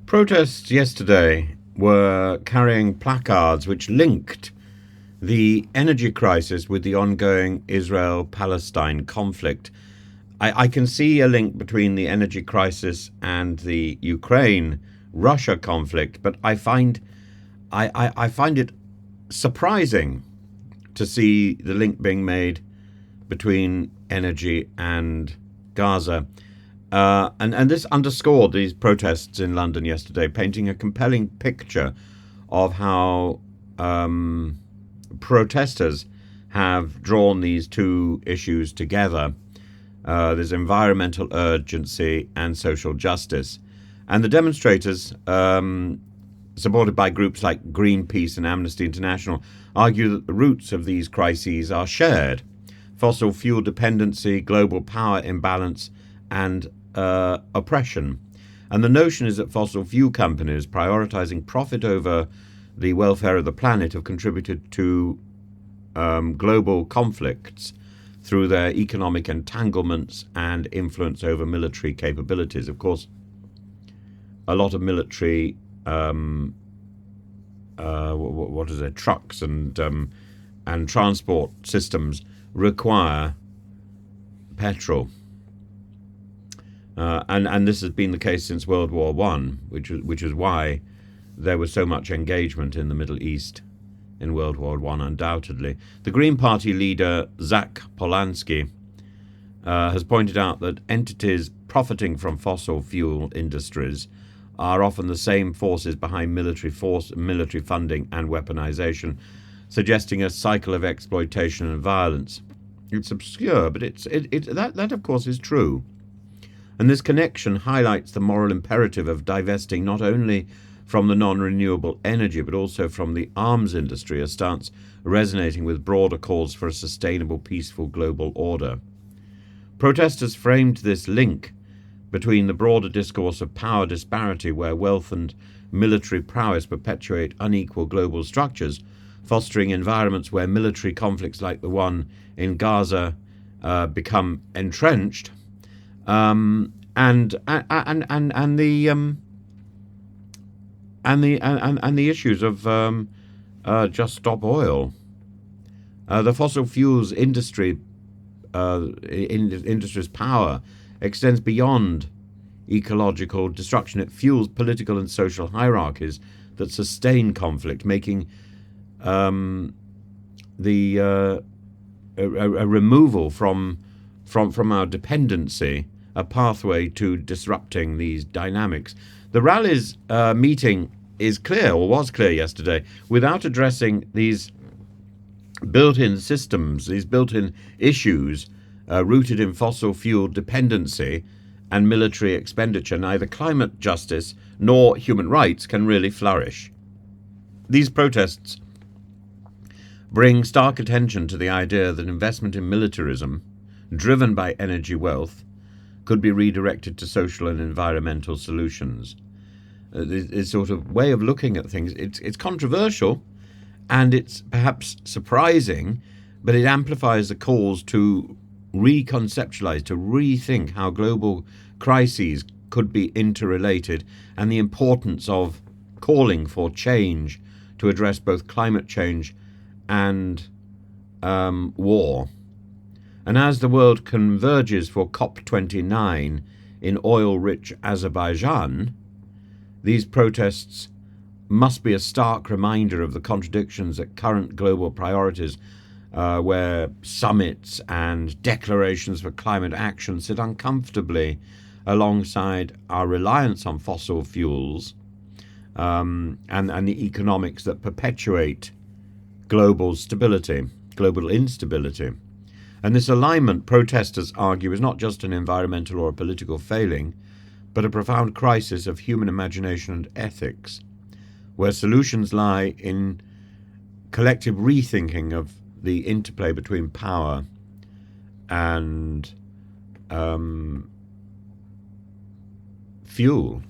Protests yesterday were carrying placards which linked the energy crisis with the ongoing Israel-Palestine conflict. I can see a link between the energy crisis and the Ukraine-Russia conflict, but I find it surprising to see the link being made between energy and Gaza. And this underscored these protests in London yesterday, painting a compelling picture of how protesters have drawn these two issues together. There's environmental urgency and social justice. And the demonstrators, supported by groups like Greenpeace and Amnesty International, argue that the roots of these crises are shared: fossil fuel dependency, global power imbalance, and oppression. And the notion is that fossil fuel companies prioritizing profit over the welfare of the planet have contributed to global conflicts through their economic entanglements and influence over military capabilities. Of course, a lot of military trucks and transport systems require petrol. And this has been the case since World War One, which is why there was so much engagement in the Middle East in World War One, undoubtedly. The Green Party leader, Zach Polanski, has pointed out that entities profiting from fossil fuel industries are often the same forces behind military funding and weaponization, suggesting a cycle of exploitation and violence. It's obscure, but that of course is true. And this connection highlights the moral imperative of divesting not only from the non-renewable energy, but also from the arms industry, a stance resonating with broader calls for a sustainable, peaceful global order. Protesters framed this link between the broader discourse of power disparity, where wealth and military prowess perpetuate unequal global structures, fostering environments where military conflicts like the one in Gaza become entrenched, and the issues of just stop oil. The fossil fuels industry's power extends beyond ecological destruction. It fuels political and social hierarchies that sustain conflict, making a removal from our dependency a pathway to disrupting these dynamics. The rally's meeting is clear, or was clear yesterday, without addressing these built-in systems, these built-in issues rooted in fossil fuel dependency and military expenditure. Neither climate justice nor human rights can really flourish. These protests bring stark attention to the idea that investment in militarism, driven by energy wealth, could be redirected to social and environmental solutions. This sort of way of looking at things, it's controversial and it's perhaps surprising, but it amplifies the calls to reconceptualize, to rethink how global crises could be interrelated, and the importance of calling for change to address both climate change and war. And as the world converges for COP29 in oil-rich Azerbaijan, these protests must be a stark reminder of the contradictions that current global priorities, where summits and declarations for climate action sit uncomfortably alongside our reliance on fossil fuels, and the economics that perpetuate global instability. And this alignment, protesters argue, is not just an environmental or a political failing, but a profound crisis of human imagination and ethics, where solutions lie in collective rethinking of the interplay between power and fuel.